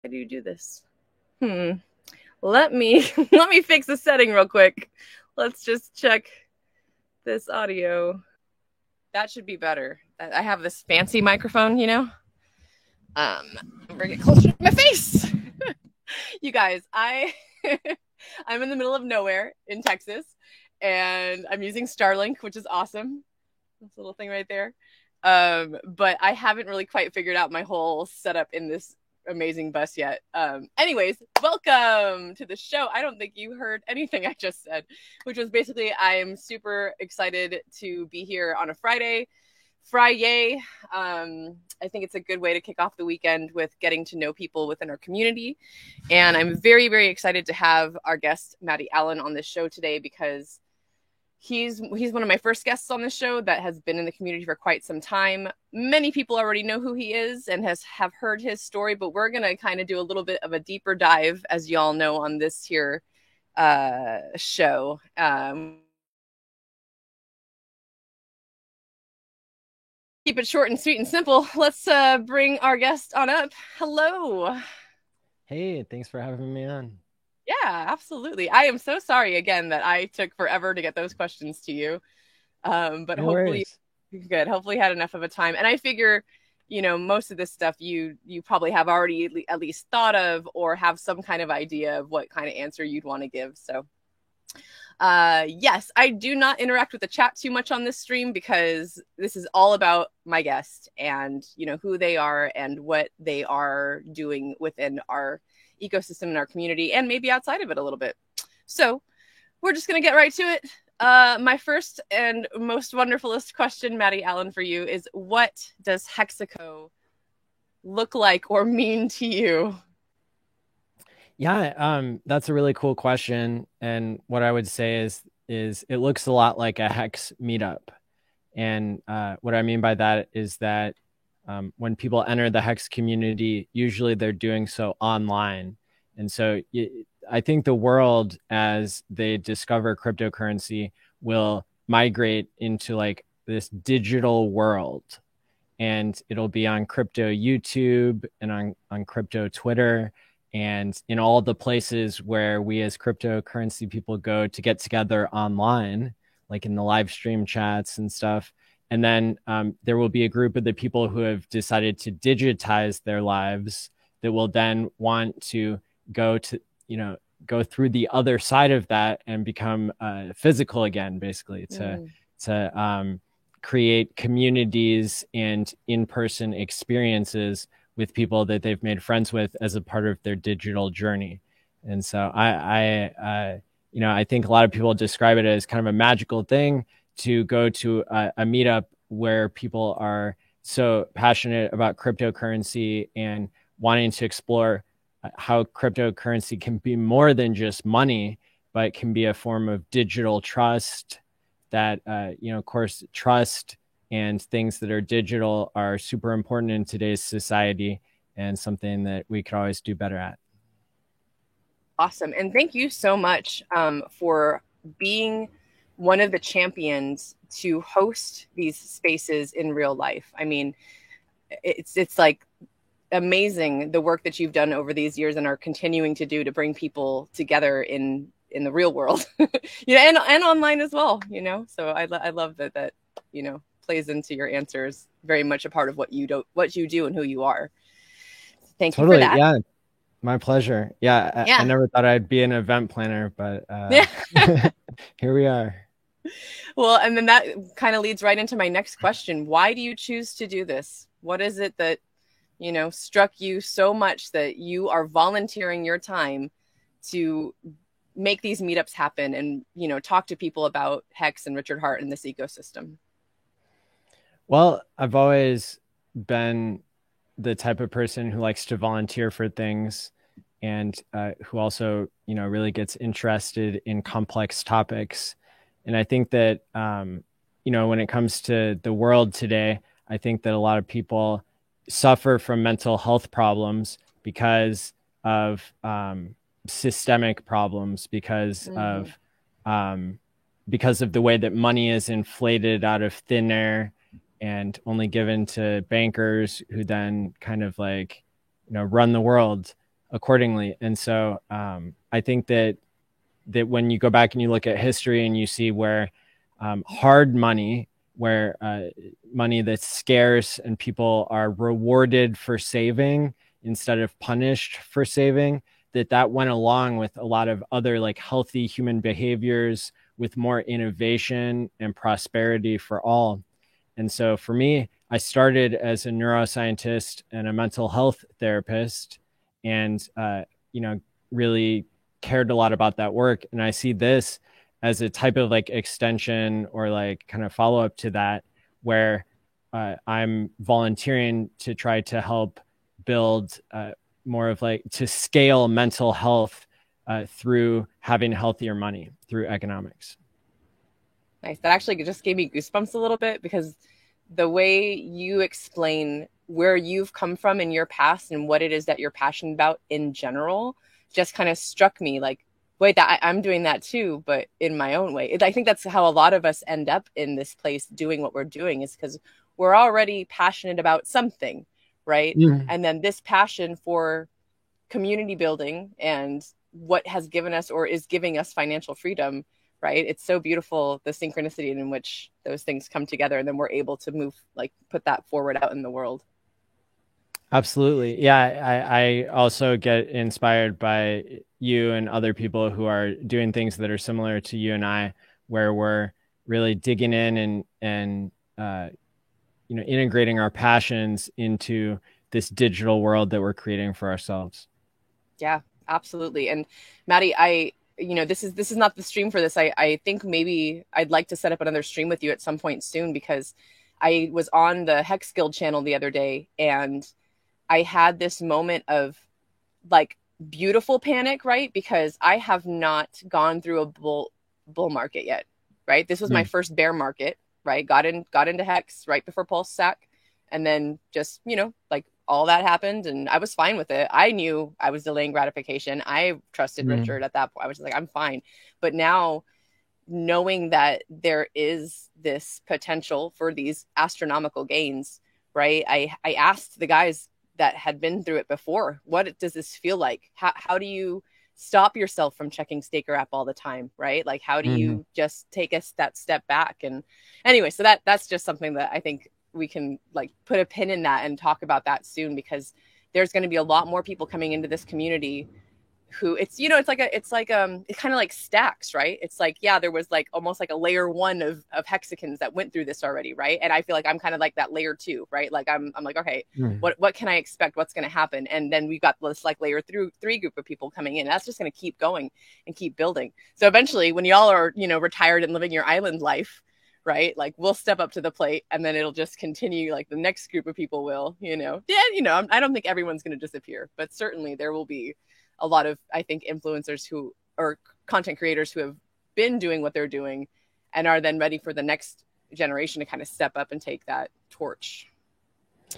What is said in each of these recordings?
How do you do this? Hmm. Let me let me fix the setting real quick. Let's just check this audio. That should be better. I have this fancy microphone, Bring it closer to my face. You guys, I'm in the middle of nowhere in Texas, and I'm using Starlink, which is awesome. This little thing right there. But I haven't really quite figured out my whole setup in this amazing bus yet. Anyways, welcome to the show. I don't think you heard anything I just said, which was basically I'm super excited to be here on a Friday. Friday. I think it's a good way to kick off the weekend with getting to know people within our community. And I'm very, very excited to have our guest, Matty Allen, on this show today because he's one of my first guests on this show that has been in the community for quite some time. Many people already know who he is and have heard his story, but we're going to kind of do a little bit of a deeper dive, as y'all know, on this here show. Keep it short and sweet and simple. Let's bring our guest on up. Hello. Hey, thanks for having me on. Yeah, absolutely. I am so sorry again that I took forever to get those questions to you. But No hopefully worries. good. Hopefully had enough of a time. And I figure, most of this stuff you probably have already at least thought of or have some kind of idea of what kind of answer you'd want to give. So yes, I do not interact with the chat too much on this stream because this is all about my guest and who they are and what they are doing within our ecosystem and our community and maybe outside of it a little bit. So we're just gonna get right to it. My first and most wonderfulest question, Matty Allen, for you is what does Hexaco look like or mean to you? Yeah, that's a really cool question. And what I would say is it looks a lot like a Hex meetup. And what I mean by that is that when people enter the Hex community, usually they're doing so online. And so I think the world, as they discover cryptocurrency, will migrate into like this digital world. And it'll be on crypto YouTube and on crypto Twitter and in all the places where we as cryptocurrency people go to get together online, like in the live stream chats and stuff. And then there will be a group of the people who have decided to digitize their lives that will then want to go to, go through the other side of that and become physical again, basically, to create communities and in-person experiences with people that they've made friends with as a part of their digital journey. And so I think a lot of people describe it as kind of a magical thing to go to a meetup where people are so passionate about cryptocurrency and wanting to explore how cryptocurrency can be more than just money, but can be a form of digital trust that, of course, trust and things that are digital are super important in today's society and something that we could always do better at. Awesome. And thank you so much for being one of the champions to host these spaces in real life. I mean, it's like amazing the work that you've done over these years and are continuing to do to bring people together in the real world, and online as well, So I love that plays into your answers very much a part of what you do and who you are. Thank you for Totally. that. Yeah. My pleasure. Yeah. I Yeah. never thought I'd be an event planner, but Yeah. here we are. Well, and then that kind of leads right into my next question. Why do you choose to do this? What is it that, struck you so much that you are volunteering your time to make these meetups happen and, talk to people about Hex and Richard Heart and this ecosystem? Well, I've always been the type of person who likes to volunteer for things and who also, really gets interested in complex topics. And I think that, when it comes to the world today, I think that a lot of people suffer from mental health problems because of systemic problems, because of the way that money is inflated out of thin air and only given to bankers who then kind of like, run the world. accordingly. And so I think that when you go back and you look at history and you see where hard money, where money that's scarce and people are rewarded for saving instead of punished for saving, that went along with a lot of other like healthy human behaviors with more innovation and prosperity for all. And so for me, I started as a neuroscientist and a mental health therapist, and really cared a lot about that work. And I see this as a type of like extension or like kind of follow up to that, where I'm volunteering to try to help build more of like to scale mental health through having healthier money through economics. Nice. That actually just gave me goosebumps a little bit, because the way you explain where you've come from in your past and what it is that you're passionate about in general just kind of struck me like, wait, I'm doing that too, but in my own way. I think that's how a lot of us end up in this place doing what we're doing, is because we're already passionate about something, right? Mm. And then this passion for community building and what has given us or is giving us financial freedom, right? It's so beautiful, the synchronicity in which those things come together, and then we're able to move, like put that forward out in the world. Absolutely. Yeah. I also get inspired by you and other people who are doing things that are similar to you and I, where we're really digging in and integrating our passions into this digital world that we're creating for ourselves. Yeah, absolutely. And Maddie, this is not the stream for this. I think maybe I'd like to set up another stream with you at some point soon, because I was on the Hex Guild channel the other day, and I had this moment of like beautiful panic, right? Because I have not gone through a bull market yet, right? This was my first bear market, right? Got into Hex right before Pulse Sack, and then just, like all that happened, and I was fine with it. I knew I was delaying gratification. I trusted Richard at that point. I was just like, I'm fine. But now, knowing that there is this potential for these astronomical gains, right? I asked the guys that had been through it before, what does this feel like? How do you stop yourself from checking Staker app all the time, right? Like, how do you just take that step back? And anyway, so that's just something that I think we can like put a pin in that and talk about that soon, because there's going to be a lot more people coming into this community who it's kind of like stacks, right? It's like, yeah, there was like almost like a layer 1 of hexagons that went through this already, right? And I feel like I'm kind of like that layer 2, right? Like I'm like, okay, what can I expect? What's going to happen? And then we've got this like layer 3 group of people coming in. That's just going to keep going and keep building. So eventually, when y'all are, retired and living your island life, right? Like we'll step up to the plate, and then it'll just continue. Like the next group of people will, I don't think everyone's going to disappear, but certainly there will be a lot of, I think, influencers who or content creators who have been doing what they're doing and are then ready for the next generation to kind of step up and take that torch.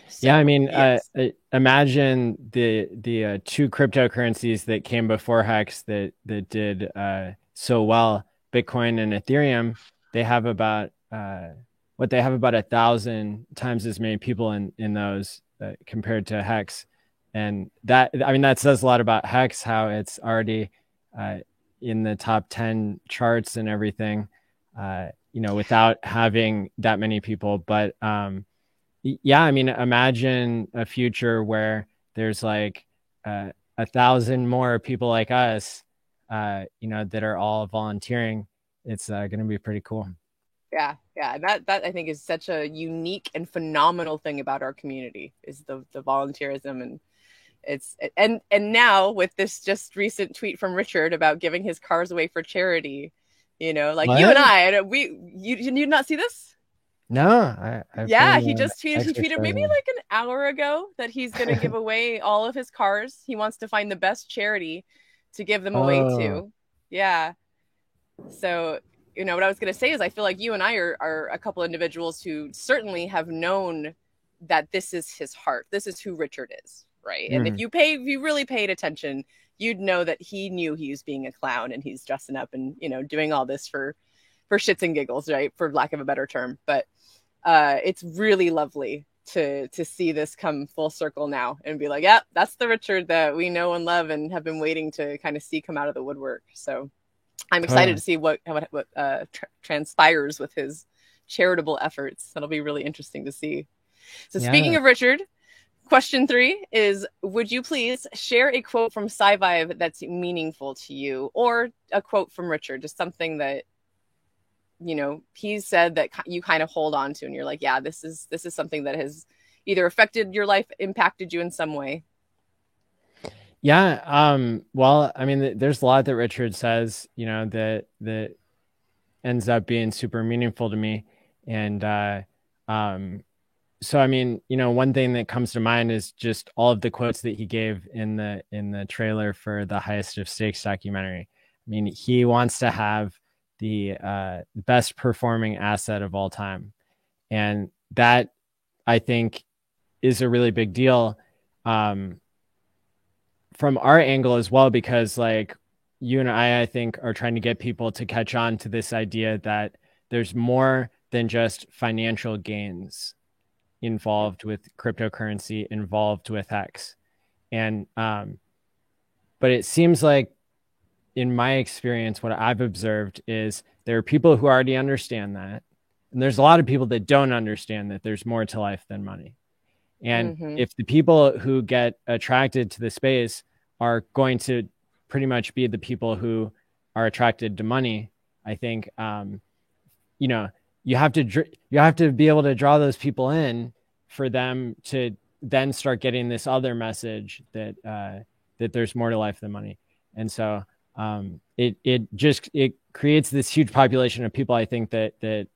So, yeah, I mean, yes. Imagine the 2 cryptocurrencies that came before Hex that did so well, Bitcoin and Ethereum. They have about 1,000 times as many people in those compared to Hex. And that says a lot about Hex, how it's already in the top 10 charts and everything, without having that many people. But yeah, I mean, imagine a future where there's like 1,000 more people like us, that are all volunteering. It's going to be pretty cool. Yeah. That I think is such a unique and phenomenal thing about our community, is the volunteerism. And and now with this just recent tweet from Richard about giving his cars away for charity, like what? You and I, you did not see this? No, yeah, he just tweeted. He tweeted maybe like an hour ago that he's going to give away all of his cars. He wants to find the best charity to give them away to. Yeah. So, what I was going to say is I feel like you and I are a couple individuals who certainly have known that this is his heart. This is who Richard is. Right. And if you really paid attention, you'd know that he knew he was being a clown, and he's dressing up and, doing all this for shits and giggles, right? For lack of a better term. But it's really lovely to see this come full circle now and be like, yeah, that's the Richard that we know and love and have been waiting to kind of see come out of the woodwork. So I'm excited to see what transpires with his charitable efforts. That'll be really interesting to see. So speaking of Richard, question 3 is, would you please share a quote from SciVibe that's meaningful to you, or a quote from Richard, just something that, you know, he said that you kind of hold on to and you're like, yeah, this is something that has either affected your life, impacted you in some way? Yeah. Well, I mean, there's a lot that Richard says, you know, that ends up being super meaningful to me. And so, I mean, you know, one thing that comes to mind is just all of the quotes that he gave in the trailer for the Highest of Stakes documentary. I mean, he wants to have the best performing asset of all time. And that, I think, is a really big deal from our angle as well, because like you and I think, are trying to get people to catch on to this idea that there's more than just financial gains involved with cryptocurrency, involved with Hex. And but it seems like, in my experience, what I've observed is there are people who already understand that, and there's a lot of people that don't understand that there's more to life than money. And if the people who get attracted to the space are going to pretty much be the people who are attracted to money, I think, you know, you have to be able to draw those people in for them to then start getting this other message that that there's more to life than money. And so it creates this huge population of people, I think, that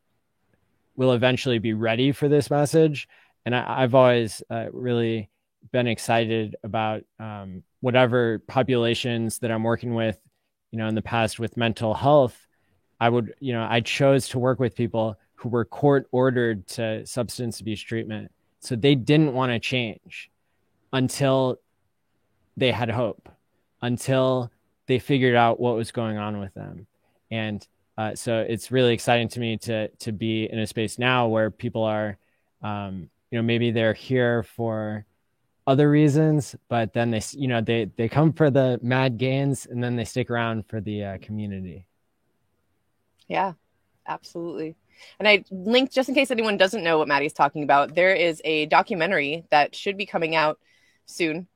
will eventually be ready for this message. And I've always really been excited about whatever populations that I'm working with, you know, in the past with mental health. I chose to work with people who were court ordered to substance abuse treatment. So they didn't want to change until they had hope, until they figured out what was going on with them. And so it's really exciting to me to be in a space now where people are, you know, maybe they're here for other reasons, but then they come for the mad gains, and then they stick around for the community. Yeah, absolutely. And I linked, just in case anyone doesn't know what Maddie's talking about, there is a documentary that should be coming out soon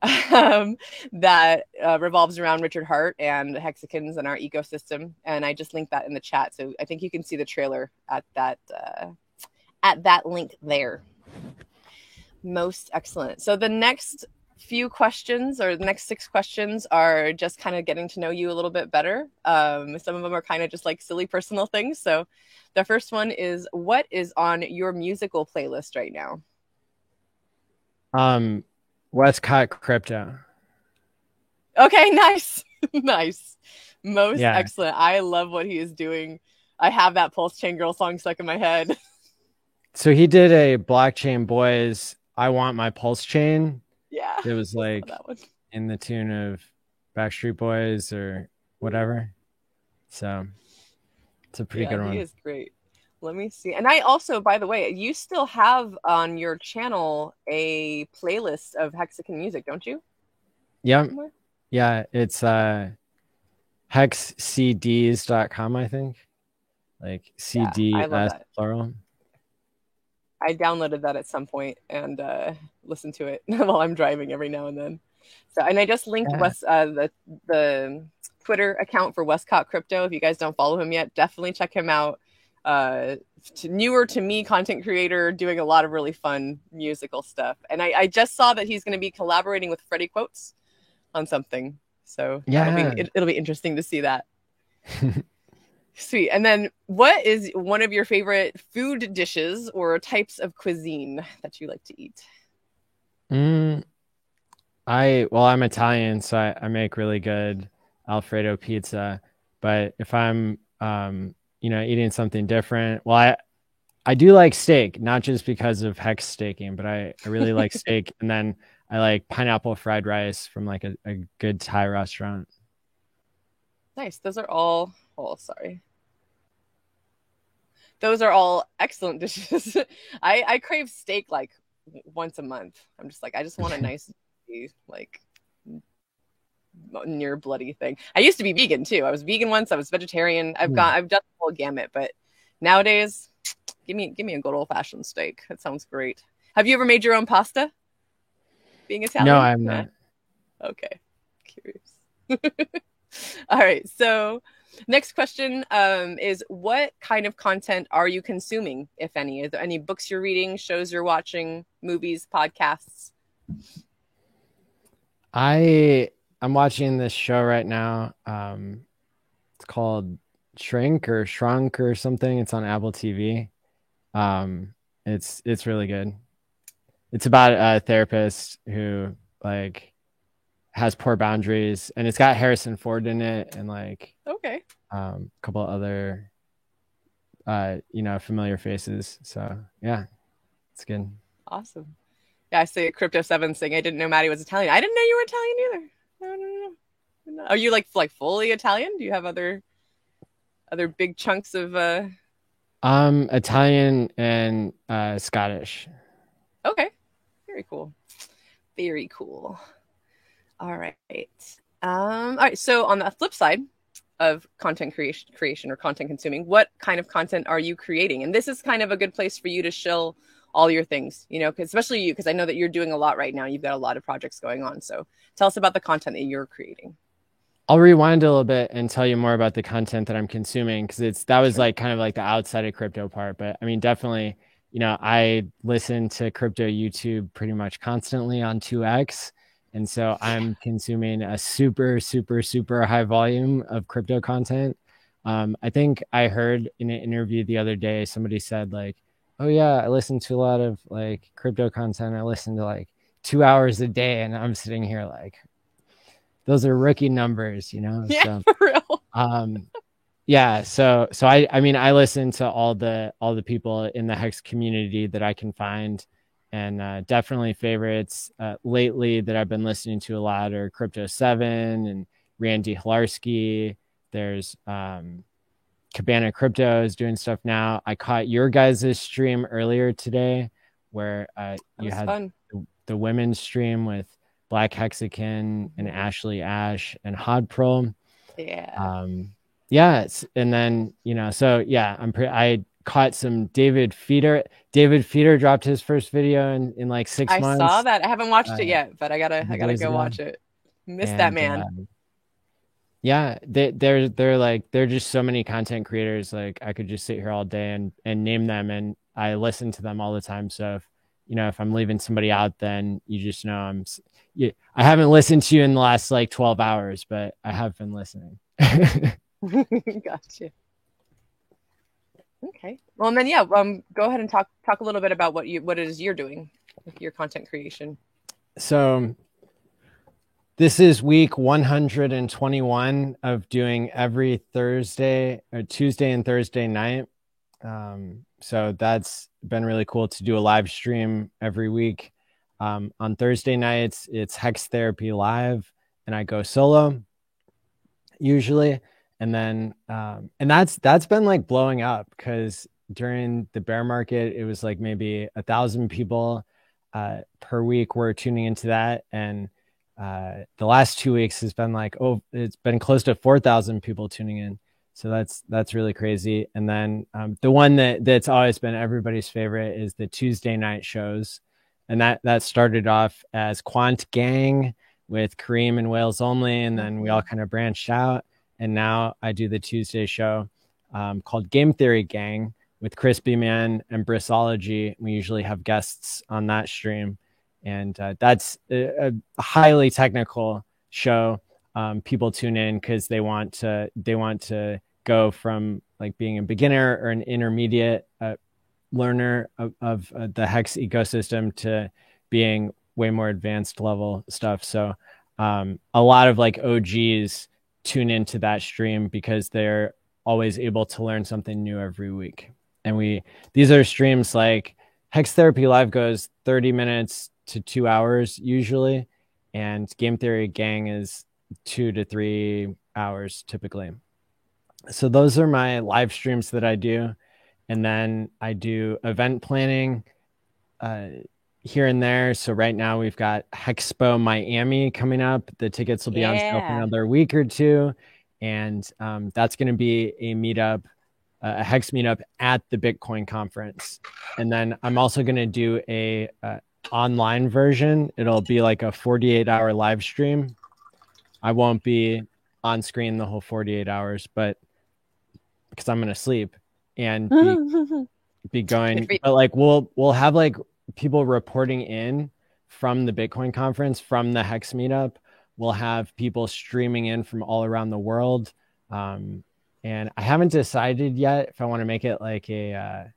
that revolves around Richard Heart and the Hexicans and our ecosystem. And I just linked that in the chat. So I think you can see the trailer at that link there. Most excellent. So the next few questions, or the next 6 questions, are just kind of getting to know you a little bit better. Some of them are kind of just like silly personal things. So the first one is, what is on your musical playlist right now? Westcott Crypto. Okay, nice. Nice. Most excellent. I love what he is doing. I have that Pulse Chain Girl song stuck in my head. So he did a Blockchain Boys I Want My Pulse Chain. Yeah. It was like in the tune of Backstreet Boys or whatever. So it's a pretty good one. He is great. Let me see. And I also, by the way, you still have on your channel a playlist of Hexican music, don't you? Yeah. Somewhere? Yeah. It's hexcds.com, I think. Like CDs plural. I downloaded that at some point and listened to it while I'm driving every now and then. So, and I just linked the Twitter account for Westcott Crypto. If you guys don't follow him yet, definitely check him out. Newer to me content creator, doing a lot of really fun musical stuff. And I just saw that he's going to be collaborating with Freddie Quotes on something. So it'll be interesting to see that. Sweet. And then, what is one of your favorite food dishes or types of cuisine that you like to eat? I'm Italian, so I make really good Alfredo pizza. But if I'm eating something different, well, I do like steak, not just because of Hex staking, but I really like steak. And then I like pineapple fried rice from like a good Thai restaurant. Nice. Those are all, those are all excellent dishes. I crave steak like once a month. I'm just like, I just want a nice, like, near bloody thing. I used to be vegan too. I was vegan once. I was vegetarian. I've done the whole gamut, but nowadays, give me a good old fashioned steak. That sounds great. Have you ever made your own pasta? Being Italian? No, I'm not. Okay, curious. All right, so next question is, what kind of content are you consuming, if any? Are there any books you're reading, shows you're watching, movies, podcasts? I'm watching this show right now. It's called Shrunk or something. It's on Apple TV. It's really good. It's about a therapist who like has poor boundaries, and it's got Harrison Ford in it, and like okay, a couple other familiar faces. So yeah, it's good. Awesome. Yeah, I see a Crypto 7 saying I didn't know Maddie was Italian. I didn't know you were Italian either. No. Are you like fully Italian? Do you have other big chunks of Italian and Scottish. Okay. Very cool. Very cool. All right. All right. So on the flip side of content creation or content consuming, what kind of content are you creating? And this is kind of a good place for you to shill all your things, especially you, because I know that you're doing a lot right now. You've got a lot of projects going on. So tell us about the content that you're creating. I'll rewind a little bit and tell you more about the content that I'm consuming, because that was like kind of like the outside of crypto part. But I mean, definitely, I listen to crypto YouTube pretty much constantly on 2x. And so I'm consuming a super, super, super high volume of crypto content. I think I heard in an interview the other day, somebody said like, oh yeah, I listen to a lot of like crypto content. I listen to like 2 hours a day, and I'm sitting here like, those are rookie numbers, Yeah, so, for real. Yeah. So I mean, I listen to all the people in the Hex community that I can find, and definitely favorites lately that I've been listening to a lot are Crypto 7 and Randy Hilarski. There's Cabana Crypto is doing stuff now. I caught your guys' stream earlier today where you had the women's stream with Black Hexakin and Ashley Ash and Hodpro. Yeah. Yeah. And then, so yeah, I caught some David Feeder. David Feeder dropped his first video in like 6 months. I saw that. I haven't watched it yet, but I gotta go watch it. Miss that man. Yeah, they're just so many content creators. Like I could just sit here all day and name them, and I listen to them all the time. So if I'm leaving somebody out, then you just know I haven't listened to you in the last like 12 hours, but I have been listening. Gotcha. Okay. Well, and then go ahead and talk a little bit about what it is you're doing with your content creation. So this is week 121 of doing every Thursday or Tuesday and Thursday night. So that's been really cool to do a live stream every week. On Thursday nights, it's Hex Therapy Live, and I go solo usually. And then, and that's been like blowing up, because during the bear market, it was like maybe 1,000 people per week were tuning into that. And the last 2 weeks has been like, it's been close to 4,000 people tuning in. So that's really crazy. And then the one that's always been everybody's favorite is the Tuesday night shows. And that started off as Quant Gang with Kareem and Wales Only. And then we all kind of branched out. And now I do the Tuesday show called Game Theory Gang with Crispy Man and Brissology. We usually have guests on that stream. And that's a highly technical show. People tune in because they want to go from like being a beginner or an intermediate learner of the Hex ecosystem to being way more advanced level stuff. So a lot of like OGs tune into that stream because they're always able to learn something new every week. And these are streams like Hex Therapy Live goes 30 minutes to 2 hours usually, and Game Theory Gang is 2 to 3 hours typically. So those are my live streams that I do. And then I do event planning here and there. So right now we've got Hexpo Miami coming up. The tickets will be on sale for Yeah. another week or two. And that's going to be a meetup, a Hex meetup at the Bitcoin conference. And then I'm also going to do a online version. It'll be like a 48-hour live stream. I won't be on screen the whole 48 hours, but because I'm going to sleep and be going, but like we'll have like people reporting in from the Bitcoin conference, from the Hex meetup. We'll have people streaming in from all around the world. And I haven't decided yet if I want to make it like a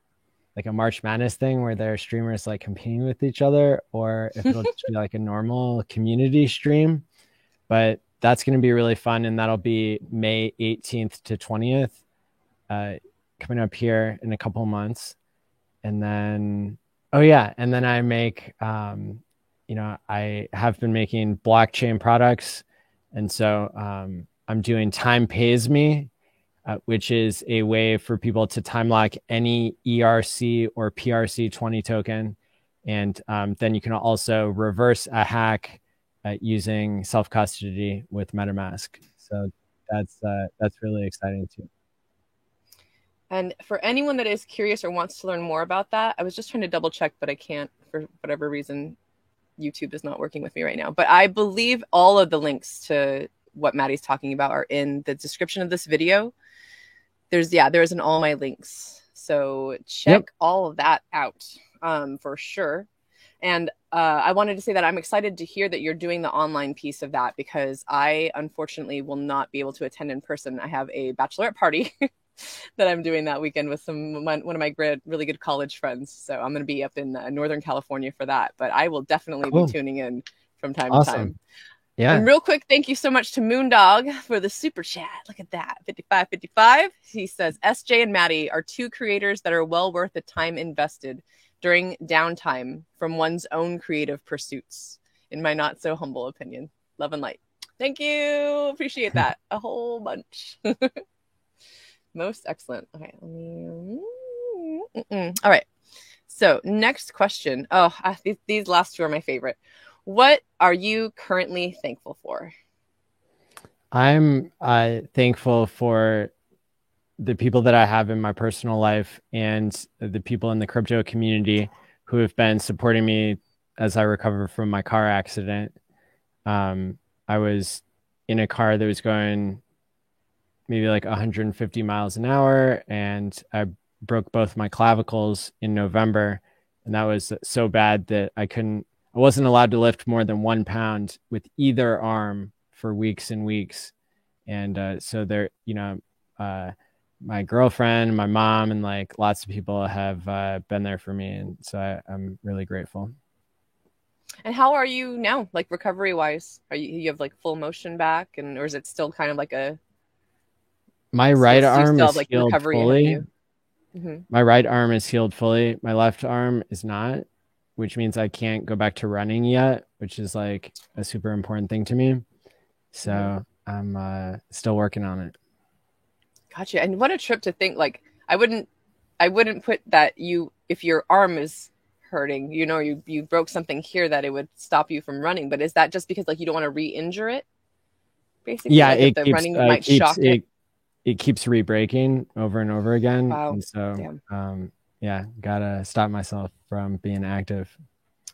March Madness thing where there are streamers like competing with each other, or if it'll just be like a normal community stream. But that's going to be really fun, and that'll be May 18th to 20th, coming up here in a couple of months. And then, I make, I have been making blockchain products. And so I'm doing Time Pays Me, which is a way for people to time lock any ERC or PRC20 token. And then you can also reverse a hack using self-custody with MetaMask. So that's really exciting too. And for anyone that is curious or wants to learn more about that, I was just trying to double check, but I can't for whatever reason. YouTube is not working with me right now. But I believe all of the links to what Maddie's talking about are in the description of this video. There's an all my links. So check all of that out for sure. And I wanted to say that I'm excited to hear that you're doing the online piece of that, because I unfortunately will not be able to attend in person. I have a bachelorette party that I'm doing that weekend with one of my really good college friends. So I'm going to be up in Northern California for that, but I will definitely be tuning in from time to time. Yeah. And real quick, thank you so much to Moondog for the super chat. Look at that. 5555. He says, SJ and Maddie are two creators that are well worth the time invested during downtime from one's own creative pursuits, in my not so humble opinion. Love and light. Thank you. Appreciate that. A whole bunch. Most excellent. Okay. All right. So next question. Oh, these last two are my favorite. What are you currently thankful for? I'm thankful for the people that I have in my personal life and the people in the crypto community who have been supporting me as I recover from my car accident. I was in a car that was going maybe like 150 miles an hour, and I broke both my clavicles in November, and that was so bad that I wasn't allowed to lift more than 1 pound with either arm for weeks and weeks. And so there, my girlfriend, my mom, and like lots of people have been there for me, and so I'm really grateful. And how are you now, like recovery wise? You have like full motion back, or is it still kind of like a? My right arm is like healed fully. Mm-hmm. My right arm is healed fully. My left arm is not, which means I can't go back to running yet, which is like a super important thing to me. So I'm still working on it. Gotcha. And what a trip to think, like, I wouldn't put that if your arm is hurting, you broke something here, that it would stop you from running. But is that just because like you don't want to re-injure it? Basically, yeah, like the running might shock it. It keeps re-breaking over and over again. Wow. And so, gotta stop myself from being active.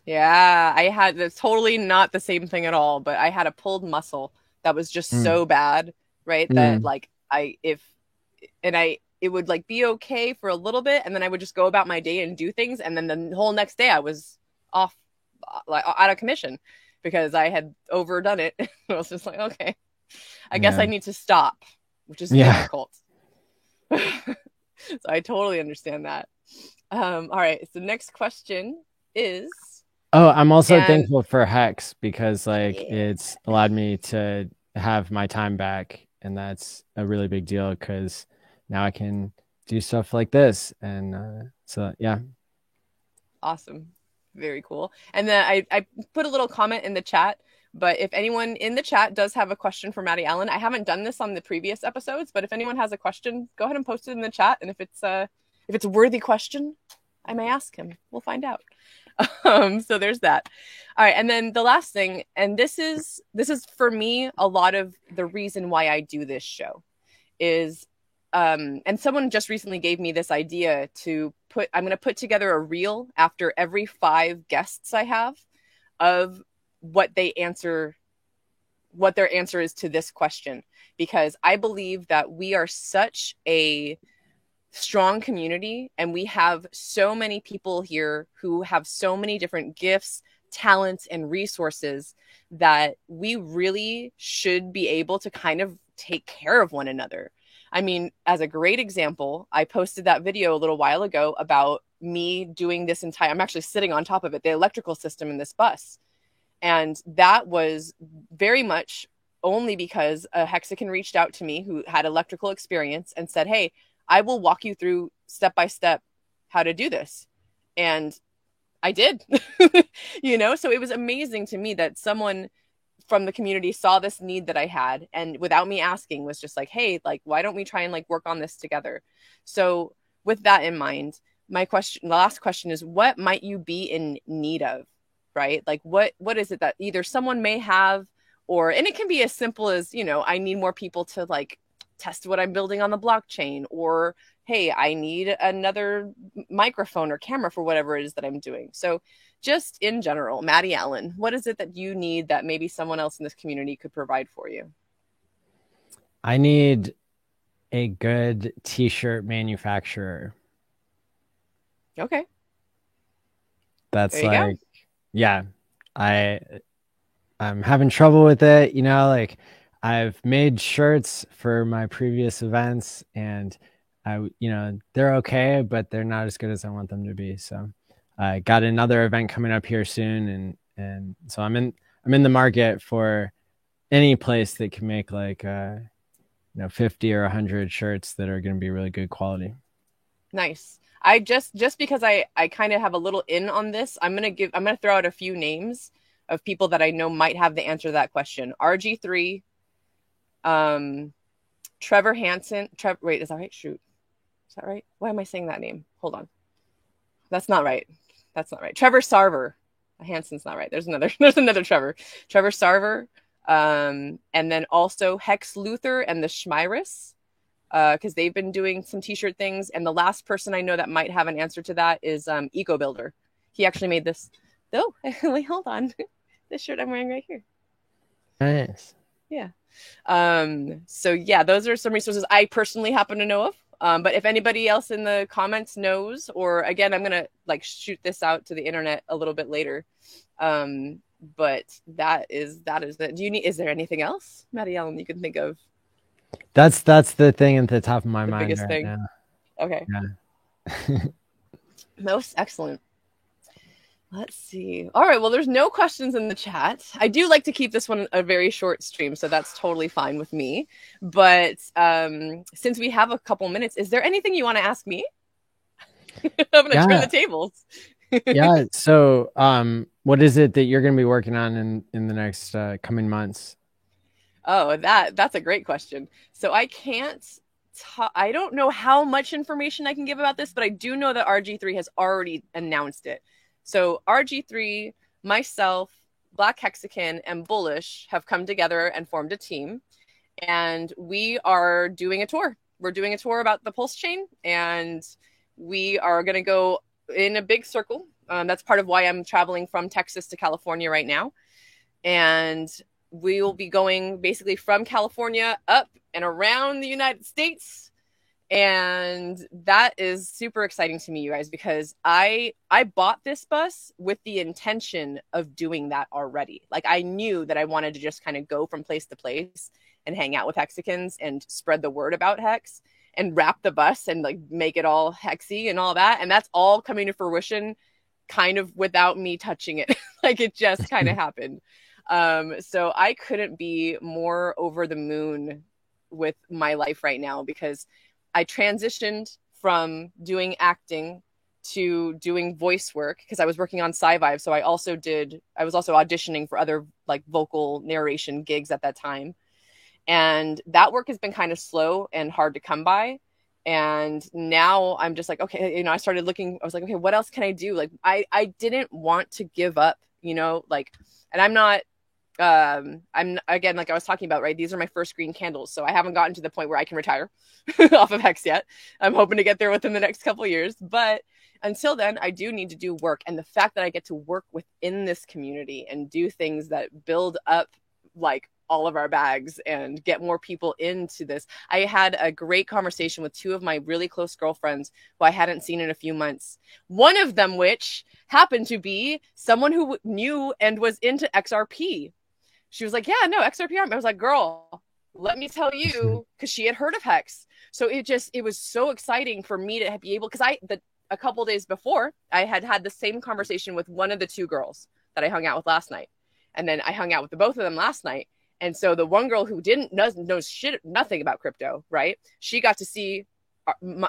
Yeah, it's totally not the same thing at all, but I had a pulled muscle that was just so bad, right? That like it would like be okay for a little bit, and then I would just go about my day and do things, and then the whole next day I was off, like out of commission, because I had overdone it. I was just like, okay, I guess I need to stop, which is difficult. So I totally understand that. All right. So next question is. Oh, I'm also thankful for Hex, because like it's allowed me to have my time back, and that's a really big deal because now I can do stuff like this. And so, yeah. Awesome. Very cool. And then I put a little comment in the chat. But if anyone in the chat does have a question for Maddie Allen, I haven't done this on the previous episodes, but if anyone has a question, go ahead and post it in the chat. And if it's a worthy question, I may ask him. We'll find out. So there's that. All right, and then the last thing, and this is for me a lot of the reason why I do this show is and someone just recently gave me this idea to I'm going to put together a reel after every 5 guests I have of what they answer, what their answer is to this question, because I believe that we are such a strong community and we have so many people here who have so many different gifts, talents, and resources that we really should be able to kind of take care of one another. I mean, as a great example, I posted that video a little while ago about me doing this entire, I'm actually sitting on top of it, the electrical system in this bus. And that was very much only because a Hexagon reached out to me who had electrical experience and said, hey, I will walk you through step by step how to do this. And I did, so it was amazing to me that someone from the community saw this need that I had, and without me asking was just like, hey, like, why don't we try and like work on this together? So with that in mind, the last question is, what might you be in need of, right? Like what is it that either someone may have, and it can be as simple as, I need more people to like test what I'm building on the blockchain, or hey, I need another microphone or camera for whatever it is that I'm doing. So just in general, Maddie Allen, what is it that you need that maybe someone else in this community could provide for you? I need a good t-shirt manufacturer. Okay. That's like, yeah, I'm having trouble with it. Like I've made shirts for my previous events and they're okay, but they're not as good as I want them to be. So I got another event coming up here soon. And so I'm in the market for any place that can make like, 50 or 100 shirts that are going to be really good quality. Nice. I just because I kind of have a little in on this, I'm going to throw out a few names of people that I know might have the answer to that question. RG3, Trevor Hansen. Wait, is that right? Shoot. Is that right? Why am I saying that name? Hold on. That's not right. Trevor Sarver. Hansen's not right. There's another Trevor. Trevor Sarver. And then also Hex Luther and the Schmeiris, because they've been doing some t-shirt things. And the last person I know that might have an answer to that is Eco Builder. He actually made this. Oh, wait, hold on. This shirt I'm wearing right here. Nice. Yeah. So yeah, those are some resources I personally happen to know of. But if anybody else in the comments knows, or again, I'm going to like shoot this out to the internet a little bit later. But that is it. Is there anything else, Maddie Allen, you can think of? That's the thing at the top of my mind. Biggest thing. Now. Okay. Yeah. Most excellent. Let's see. All right. Well, there's no questions in the chat. I do like to keep this one a very short stream, so that's totally fine with me. But since we have a couple minutes, is there anything you want to ask me? I'm going to turn the tables. Yeah. So what is it that you're going to be working on in the next coming months? Oh, that's a great question. So I can't I don't know how much information I can give about this, but I do know that RG3 has already announced it. So RG3, myself, Black Hexagon, and Bullish have come together and formed a team, and we are doing a tour. We're doing a tour about the Pulse chain, and we are going to go in a big circle. That's part of why I'm traveling from Texas to California right now. And we will be going basically from California up and around the United States. And that is super exciting to me, you guys, because I bought this bus with the intention of doing that already. Like I knew that I wanted to just kind of go from place to place and hang out with Hexagons and spread the word about Hex and wrap the bus and like make it all hexy and all that. And that's all coming to fruition kind of without me touching it. Like it just kind of happened. So I couldn't be more over the moon with my life right now, because I transitioned from doing acting to doing voice work because I was working on Sci-Vive. So I was also auditioning for other like vocal narration gigs at that time. And that work has been kind of slow and hard to come by. And now I'm just like, okay, I started looking, I was like, okay, what else can I do? Like, I didn't want to give up, like, and I'm again, like I was talking about, right? These are my first green candles. So I haven't gotten to the point where I can retire off of Hex yet. I'm hoping to get there within the next couple of years. But until then, I do need to do work. And the fact that I get to work within this community and do things that build up like all of our bags and get more people into this. I had a great conversation with two of my really close girlfriends who I hadn't seen in a few months. One of them, which happened to be someone who knew and was into XRP. She was like, yeah, no, XRP. I was like, girl, let me tell you, because she had heard of Hex. So it was so exciting for me to be able, because a couple days before, I had the same conversation with one of the two girls that I hung out with last night. And then I hung out with the both of them last night. And so the one girl who knows nothing about crypto, right? She got to see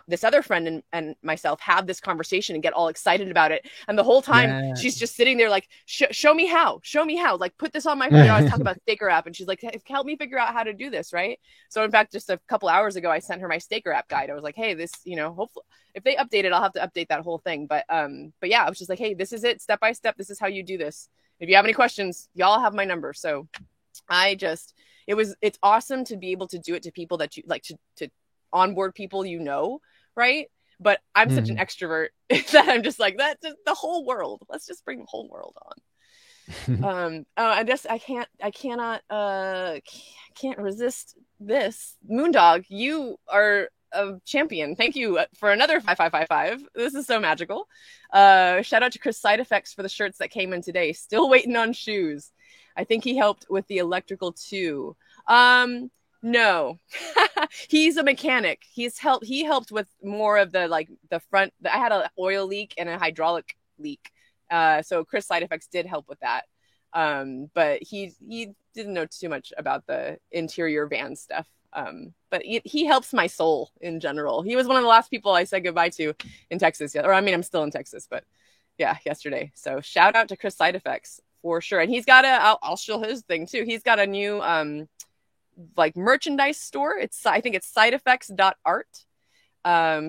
this other friend and myself have this conversation and get all excited about it. And the whole time she's just sitting there like, show me how, like put this on my, I was talking about Staker app and she's like, help me figure out how to do this. Right. So in fact, just a couple hours ago, I sent her my Staker app guide. I was like, hey, this, hopefully if they update it, I'll have to update that whole thing. But yeah, I was just like, hey, this is it, step by step. This is how you do this. If you have any questions, y'all have my number. So it's awesome to be able to do it to people that you like to onboard people, right? But I'm such an extrovert that I'm just like, that's just the whole world. Let's just bring the whole world on. I can't resist this. Moondog, you are a champion. Thank you for another 5555. This is so magical. Shout out to Chris Side Effects for the shirts that came in today. Still waiting on shoes. I think he helped with the electrical too. No, he's a mechanic. He helped with more of the front. I had an oil leak and a hydraulic leak. So Chris Side Effects did help with that. But he didn't know too much about the interior van stuff. But he helps my soul in general. He was one of the last people I said goodbye to in Texas. Or I mean, I'm still in Texas, but yeah, yesterday. So shout out to Chris Side Effects for sure. And he's got I'll show his thing too. He's got a new, merchandise store. I think it's sideeffects.art.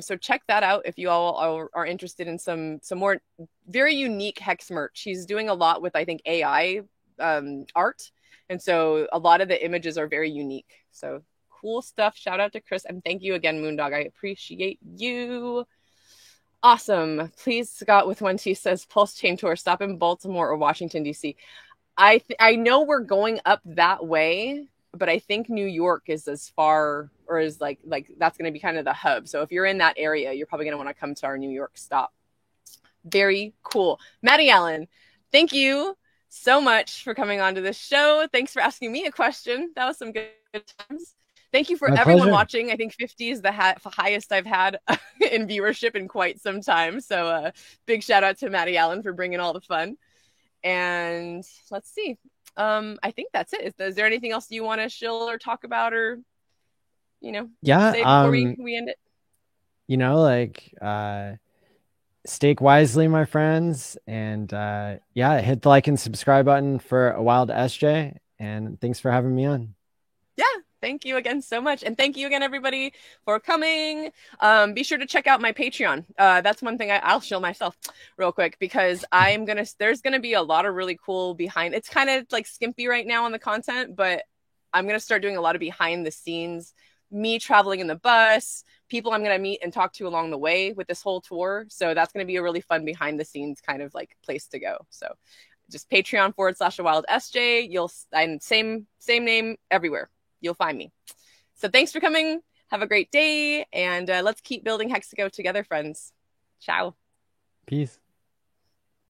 So check that out if you all are interested in some more very unique Hex merch. He's doing a lot with, I think, AI art. And so a lot of the images are very unique. So cool stuff. Shout out to Chris. And thank you again, Moondog. I appreciate you. Awesome. Please, Scott with 1T says, Pulse Chain Tour, stop in Baltimore or Washington, D.C. I know we're going up that way, but I think New York is as far, or is like that's going to be kind of the hub. So if you're in that area, you're probably going to want to come to our New York stop. Very cool. Maddie Allen, thank you so much for coming on to this show. Thanks for asking me a question. That was some good times. Thank you for everyone watching. I think 50 is the highest I've had in viewership in quite some time. So big shout out to Maddie Allen for bringing all the fun. And let's see. I think that's it. Is there anything else you want to shill or talk about or, say before we end it? Stake wisely, my friends. And hit the like and subscribe button for a wild SJ. And thanks for having me on. Yeah. Thank you again so much. And thank you again, everybody, for coming. Be sure to check out my Patreon. That's one thing I'll show myself real quick, because there's going to be a lot of really cool behind. It's kind of like skimpy right now on the content, but I'm going to start doing a lot of behind the scenes, me traveling in the bus, people I'm going to meet and talk to along the way with this whole tour. So that's going to be a really fun behind the scenes kind of like place to go. So just Patreon.com/WildSJ. And same name everywhere. You'll find me. So thanks for coming. Have a great day. And let's keep building Hexago together, friends. Ciao. Peace.